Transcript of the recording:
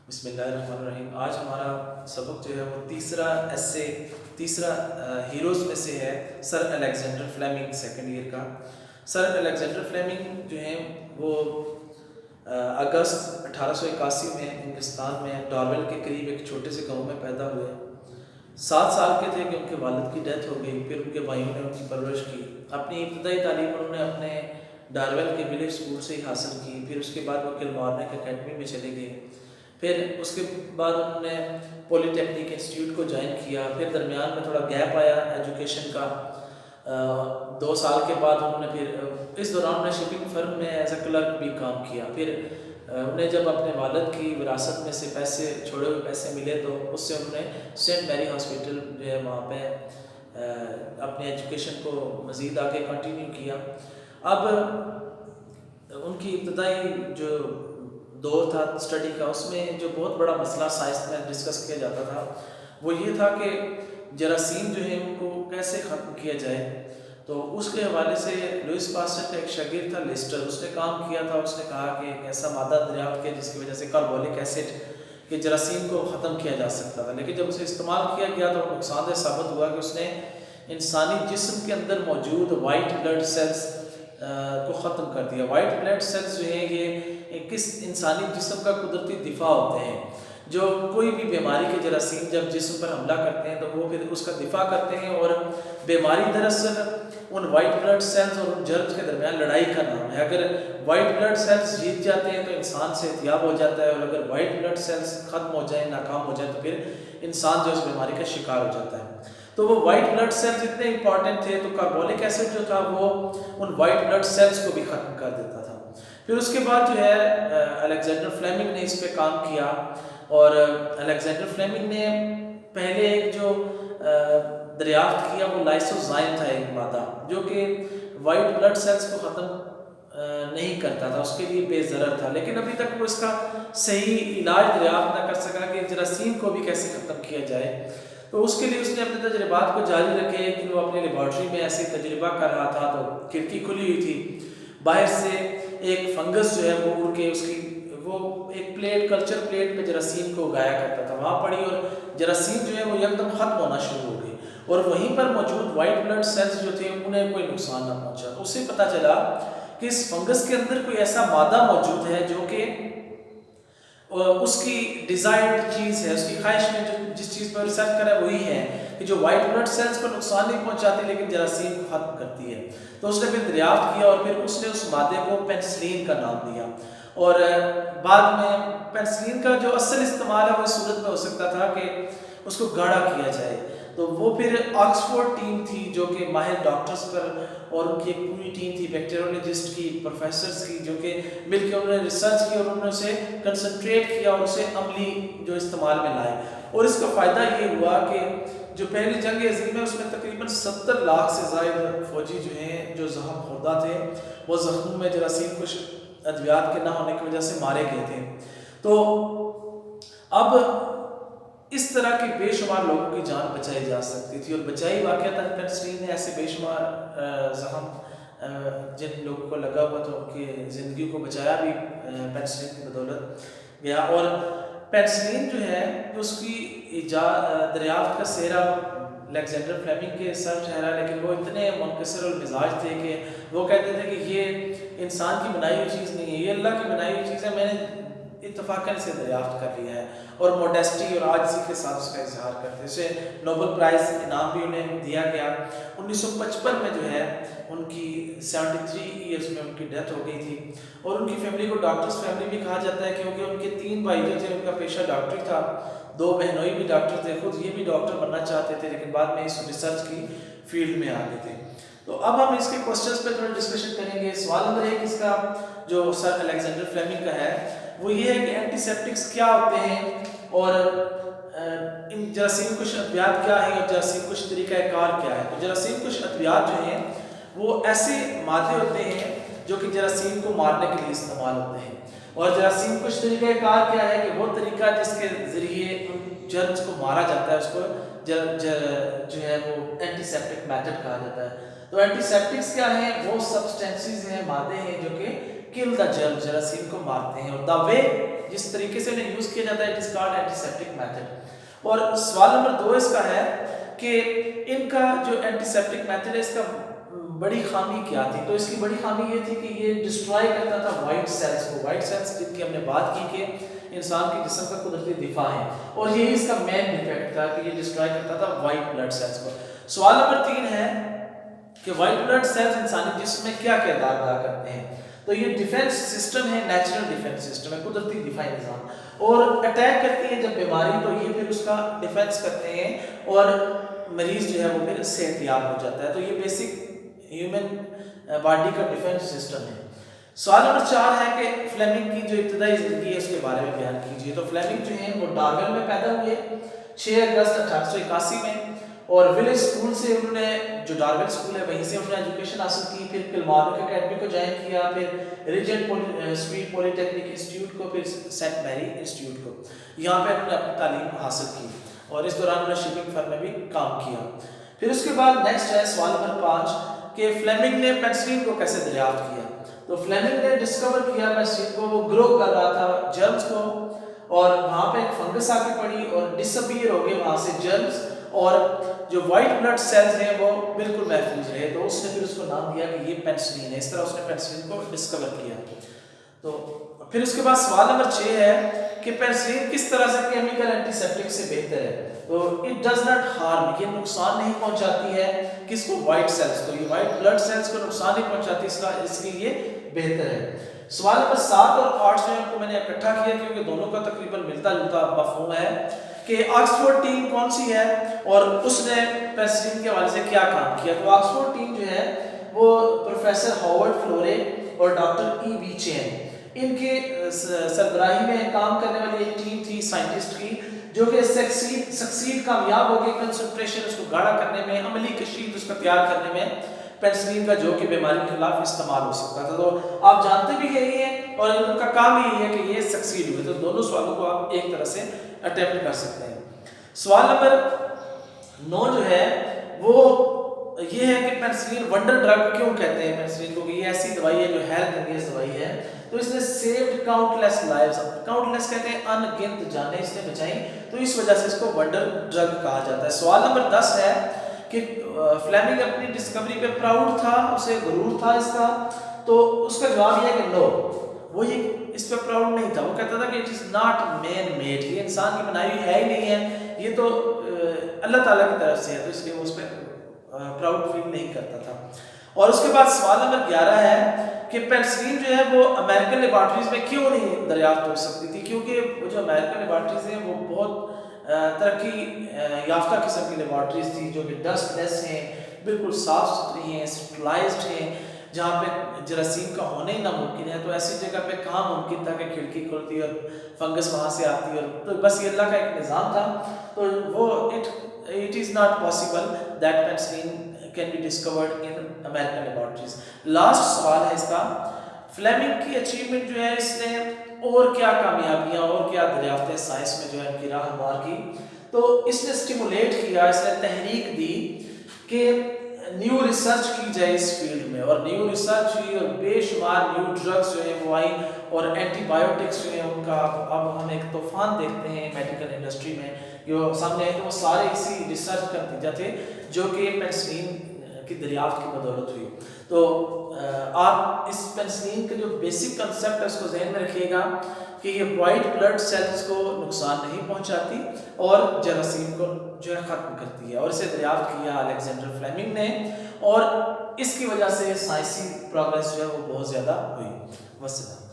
بسم اللہ الرحمن الرحیم۔ آج ہمارا سبق جو ہے وہ تیسرا ہیروز میں سے ہے، sir Alexander Fleming, second year کا۔ سر الیگزینڈر فلیمنگ جو ہیں وہ اگست 1881 میں انگلستان میں ڈارول کے قریب ایک چھوٹے سے گاؤں میں پیدا ہوئے۔ 7 سال کے تھے کہ ان کے والد کی ڈیتھ ہو گئی، پھر ان کے بھائیوں نے ان کی پرورش کی۔ اپنی ابتدائی تعلیم انہوں نے اپنے ڈارول کے ولیج اسکول سے ہی حاصل کی، پھر اس کے بعد وہ کلمارنیک اکیڈمی میں چلے گئے، پھر اس کے بعد انہوں نے پولی ٹیکنیک انسٹیٹیوٹ کو جوائن کیا، پھر درمیان میں تھوڑا گیپ آیا ایجوکیشن کا۔ 2 سال کے بعد انہوں نے پھر اس دوران میں شپنگ فرم میں ایز اے کلرک بھی کام کیا۔ پھر انہیں جب اپنے والد کی وراثت میں سے چھوڑے ہوئے پیسے ملے تو اس سے انہوں نے سینٹ میری ہاسپٹل جو ہے وہاں پہ اپنے ایجوکیشن کو مزید آگے کنٹینیو کیا۔ اب ان کی ابتدائی جو دور تھا اسٹڈی کا، اس میں جو بہت بڑا مسئلہ سائنس میں ڈسکس کیا جاتا تھا وہ یہ تھا کہ جراثیم جو ہیں ان کو کیسے ختم کیا جائے۔ تو اس کے حوالے سے لوئس پاسٹر کا ایک شاگرد تھا لیسٹر، اس نے کام کیا تھا۔ اس نے کہا کہ ایک ایسا مادہ دریافت کیا جس کی وجہ سے کاربولک ایسڈ کہ جراثیم کو ختم کیا جا سکتا تھا، لیکن جب اسے استعمال کیا گیا تو نقصان دہ ثابت ہوا کہ اس نے انسانی جسم کے اندر موجود وائٹ بلڈ سیلز کو ختم کر دیا۔ وائٹ بلڈ سیلز جو ہیں یہ کس انسانی جسم کا قدرتی دفاع ہوتے ہیں، جو کوئی بھی بیماری کے جراثیم جب جسم پر حملہ کرتے ہیں تو وہ پھر اس کا دفاع کرتے ہیں، اور بیماری دراصل ان وائٹ بلڈ سیلز اور ان جرمز کے درمیان لڑائی کا نام ہے۔ اگر وائٹ بلڈ سیلز جیت جاتے ہیں تو انسان صحت یاب ہو جاتا ہے، اور اگر وائٹ بلڈ سیلز ختم ہو جائیں، ناکام ہو جائیں، تو پھر انسان جو اس بیماری کا شکار ہو جاتا ہے۔ تو وہ وائٹ بلڈ سیلز اتنے امپورٹنٹ تھے تو کاربولک ایسڈ جو تھا وہ ان وائٹ بلڈ سیلز کو بھی ختم کر دیتا تھا۔ پھر اس کے بعد جو ہے الیگزینڈر فلیمنگ نے اس پہ کام کیا، اور الیگزینڈر فلیمنگ نے پہلے ایک جو دریافت کیا وہ لائسوزائم تھا، ایک مادہ جو کہ وائٹ بلڈ سیلز کو ختم نہیں کرتا تھا، اس کے لیے بے ضرر تھا، لیکن ابھی تک وہ اس کا صحیح علاج دریافت نہ کر سکا کہ جراثیم کو بھی کیسے ختم کیا جائے۔ تو اس کے لیے اس نے اپنے تجربات کو جاری رکھے کہ وہ اپنے لیبارٹری میں ایسے تجربہ کر رہا تھا تو کھڑکی کھلی ہوئی تھی، باہر سے ایک فنگس جو ہے وہ اڑ کے وہ ایک کلچر پلیٹ میں جراثیم کو اگایا کرتا تھا، وہاں پڑی، اور جراثیم جو ہے وہ یکدم ختم ہونا شروع ہو گئی، اور وہیں پر موجود وائٹ بلڈ سیلز جو تھے انہیں کوئی نقصان نہ پہنچا۔ تو اسے پتہ چلا کہ اس فنگس کے اندر کوئی ایسا مادہ موجود ہے جو کہ اس کی ڈیزائرڈ چیز ہے، اس کی خواہش میں جس چیز پر ریسرچ کرا ہے وہی ہے کہ جو وائٹ بلڈ سیلز کو نقصان نہیں پہنچاتی لیکن جراثیم کو ختم کرتی ہے۔ تو اس نے پھر دریافت کیا، اور پھر اس نے اس مادے کو پینسلین کا نام دیا، اور بعد میں پینسلین کا جو اصل استعمال ہے وہ اس صورت میں ہو سکتا تھا کہ اس کو گاڑھا کیا جائے۔ تو وہ پھر آکسفورڈ ٹیم تھی جو کہ ماہر ڈاکٹرز پر، اور ان کی ایک پوری ٹیم تھی بیکٹیریولوجسٹ کی، پروفیسرز کی، جو کہ مل کے انہوں نے ریسرچ کی اور انہوں نے اسے کنسنٹریٹ کیا اور اسے عملی جو استعمال میں لائے۔ اور اس کا فائدہ یہ ہوا کہ جو پہلی جنگ عظیم ہے اس میں تقریباً 70 لاکھ سے زائد فوجی جو ہیں جو زخم خوردہ تھے، وہ زخموں میں جراثیم کش ادویات کے نہ ہونے کی وجہ سے مارے گئے تھے۔ تو اب اس طرح کی بے شمار لوگوں کی جان بچائی جا سکتی تھی، اور بچائی واقعتاً پینسلین نے ایسے بے شمار زخم جن لوگوں کو لگا ہوا تو ان کی زندگی کو بچایا بھی پینسلین کی بدولت گیا۔ اور پینسلین جو ہے اس کی دریافت کا سہرا الیگزینڈر فلیمنگ کے سر ٹھہرا، لیکن وہ اتنے منکسر المزاج تھے کہ وہ کہتے تھے کہ یہ انسان کی بنائی ہوئی چیز نہیں ہے، یہ اللہ کی بنائی ہوئی چیز ہے، میں نے اتفاقاً اسے دریافت کر لیا ہے، اور موڈیسٹی اور عاجزی کے ساتھ اس کا اظہار کرتے۔ اسے نوبل پرائز انعام بھی انہیں دیا گیا۔ 1955 میں جو ہے ان کی 73 ایئرز میں ان کی ڈیتھ ہو گئی تھی، اور ان کی فیملی کو ڈاکٹرز فیملی بھی کہا جاتا ہے کیونکہ ان کے 3 بھائی جو تھے ان کا پیشہ ڈاکٹری تھا، 2 بہنوئی بھی ڈاکٹر تھے، خود یہ بھی ڈاکٹر بننا چاہتے تھے لیکن بعد میں اس ریسرچ کی فیلڈ میں آ گئے تھے۔ تو اب ہم اس کے کوسچنز پہ تھوڑا ڈسکشن کریں گے۔ سوال نمبر 1 اس کا جو سر الیگزینڈر فلیمنگ کا ہے وہ یہ ہے کہ اینٹی سیپٹکس کیا ہوتے ہیں، اور ان جراثیم کش ادویات کیا ہیں، اور جراثیم کش طریقہ کار کیا ہے۔ تو جراثیم کش ادویات جو ہیں وہ ایسے مادے ہوتے ہیں جو کہ جراثیم کو مارنے کے لیے استعمال ہوتے ہیں، اور جراثیم کش طریقہ کار کیا ہے کہ وہ طریقہ جس کے ذریعے ان جرمز کو مارا جاتا ہے اس کو جو ہے وہ اینٹی سیپٹک میتھڈ کہا جاتا ہے۔ تو اینٹی سیپٹکس کیا ہیں؟ وہ سبسٹینسز ہیں، مادے ہیں جو کہ کل دا جرم، جراثیم کو مارتے ہیں، اور دا وے جس طریقے سے انہیں یوز کیا جاتا ہے اٹ از کالڈ اینٹیسیپٹک میتھڈ. اور سوال نمبر 2 اس کا ہے کہ ان کا جو اینٹیسیپٹک میتھڈ ہے اس کا بڑی خامی کیا تھی. تو اس کی بڑی خامی یہ تھی کہ یہ ڈسٹرائے کرتا تھا وائٹ سیلز کو. وائٹ سیلز جن کی ہم نے بات کی کہ انسان کے جسم کا قدرتی دفاع ہے اور یہی اس کا مین ڈیفیکٹ تھا کہ یہ ڈسٹرائے کرتا تھا وائٹ بلڈ سیلز کو. سوال نمبر 3 ہے کہ وائٹ بلڈ سیلز انسانی جسم میں کیا کردار ادا کرتے ہیں. تو یہ ڈیفینس سسٹم ہے, نیچرل ڈیفینس سسٹم ہے, قدرتی دفاعی نظام, اور اٹیک کرتی ہے جب بیماری تو یہ پھر اس کا ڈیفینس کرتے ہیں اور مریض جو ہے وہ پھر صحت یاب ہو جاتا ہے. تو یہ بیسک ہیومن باڈی کا ڈیفینس سسٹم ہے. سوال نمبر 4 ہے کہ فلیمنگ کی جو ابتدائی زندگی ہے اس کے بارے میں بیان کیجیے. تو فلیمنگ جو ہیں وہ ڈارون میں پیدا ہوئے 6 اگست 1881 میں, اور ولج اسکول سے انہوں نے, جو ڈارون اسکول ہے وہیں سے انہوں نے ایجوکیشن حاصل کی, پھر کلمارنک اکیڈمی کو جوائن کیا, پھر ریجنٹ اسٹریٹ پولی ٹیکنیک انسٹیٹیوٹ کو, پھر سینٹ میری انسٹیٹیوٹ کو. یہاں پہ انہوں نے اپنی تعلیم حاصل کی اور اس دوران انہوں نے شپنگ فرم میں بھی کام کیا. پھر اس کے بعد نیکسٹ ہے سوال نمبر 5 کہ فلیمنگ نے پینسلین کو کیسے دریافت کیا. تو فلیمنگ نے ڈسکور کیا پینسلین کو, وہ گرو کر رہا تھا جرمز کو, اور وہاں پہ ایک فنگس آ کے پڑی اور ڈسپیئر ہو گئے وہاں سے جرمز, اور جو وائٹ بلڈ سیلز ہیں وہ بالکل محفوظ رہے. تو اس نے پھر اس کو نام دیا کہ یہ پینسلین ہے. اس طرح اس نے پینسلین کو ڈسکور کیا. تو پھر اس کے بعد سوال نمبر 6 ہے کہ پینسلین کس طرح سے کیمیکل اینٹی سیپٹک سے بہتر ہے. تو اٹ ڈز ناٹ ہارم, یہ نقصان نہیں پہنچاتی ہے کس کو, وائٹ سیلز کو. یہ وائٹ بلڈ سیلز کو نقصان نہیں پہنچاتی, اس لیے یہ بہتر ہے. سوال نمبر 7 اور 8 کو میں نے اکٹھا کیا کیونکہ دونوں کا تقریباً ملتا جلتا مفہوم ہے کہ آکسفورڈ ٹیم کون سی ہے اور اس نے پینسلین کے حوالے سے کیا کام کیا. تو آکسفورڈ ٹیم جو ہے وہ پروفیسر ہاورڈ فلورے اور ڈاکٹر ای بی چین, ان کے سربراہی میں کام کرنے والی ایک ٹیم تھی سائنٹسٹ کی, جو کہ سکسیڈ کامیاب ہو گئی کنسنٹریشن اس کو گاڑھا کرنے میں, عملی کشید اس کا تیار کرنے میں پینسلین کا, جو کہ بیماری کے خلاف استعمال ہو سکتا تھا. تو آپ جانتے بھی یہی ہیں اور ان کا کام یہی ہے کہ یہ سکسیڈ ہوئے. تو دونوں سوالوں کو آپ ایک طرح سے اٹیمپٹ کر سکتے ہیں. سوال نمبر 9 جو ہے وہ یہ ہے کہ پینسلین ونڈر ڈرگ کیوں کہتے ہیں پینسلین کو, کہ یہ ایسی دوائی ہے جو حیرت انگیز دوائی ہے. تو اس نے سیوڈ کاؤنٹ لیس لائفز, کاؤنٹ لیس کہتے ہیں ان گنت جانیں اس نے بچائیں, تو اس وجہ سے اس کو ونڈر ڈرگ کہا جاتا ہے. سوال نمبر 10 ہے کہ فلیمنگ اپنی ڈسکوری پہ پراؤڈ تھا, اسے غرور تھا اس کا. تو اس کا جواب یہ ہے کہ نو, وہ یہ اس پہ پراؤڈ نہیں تھا. وہ کہتا تھا کہ it is not man made, یہ انسان کی بنائی ہوئی ہے ہی نہیں ہے, یہ تو اللہ تعالیٰ کی طرف سے ہے, تو اس لیے وہ اس پہ پراؤڈ فیل نہیں کرتا تھا. اور اس کے بعد سوال نمبر 11 ہے کہ پینسلین جو ہے وہ امریکن لیبارٹریز میں کیوں نہیں دریافت ہو سکتی تھی, کیونکہ وہ جو امریکن لیبارٹریز ہیں وہ بہت ترقی یافتہ قسم کی لیبارٹریز تھی, جو کہ ڈسٹ لیس ہیں, بالکل صاف ستھری ہیں, سٹرلائزڈ ہیں, جہاں پہ جراثیم کا ہونا ہی ناممکن ہے. تو ایسی جگہ پہ کہاں ممکن تھا کہ کھڑکی کھلتی اور فنگس وہاں سے آتی, اور تو بس یہ اللہ کا ایک نظام تھا. تو وہ it is not possible that penicillin can be discovered in American laboratories. Last سوال ہے اس کا, فلیمنگ کی اچیومنٹ جو ہے اس نے اور کیا کامیابیاں اور کیا دریافتیں سائنس میں جو ہے ان کی راہ ہموار کی. تو اس نے سٹیمولیٹ کیا, اس نے تحریک دی کہ نیو ریسرچ کی جائے اس فیلڈ میں, اور نیو ریسرچ ہوئی اور بے شمار نیو ڈرگس جو ہیں وہ آئیں, اور اینٹی بایوٹکس جو ہیں ان کا اب ہم ایک طوفان دیکھتے ہیں میڈیکل انڈسٹری میں جو سامنے آئے. تو وہ سارے اسی ریسرچ کا نتیجہ تھے جو کہ پینسلین کی دریافت کی بدولت ہوئی. تو آپ اس پینسلین کا جو بیسک کنسیپٹ ہے اس کو ذہن میں رکھیے گا کہ یہ وائٹ بلڈ سیلز کو نقصان نہیں پہنچاتی اور جراثیم کو جو ہے ختم کرتی ہے, اور اسے دریافت کیا الیگزینڈر فلیمنگ نے, اور اس کی وجہ سے سائنسی پروگریس جو ہے وہ بہت زیادہ ہوئی. والسلام.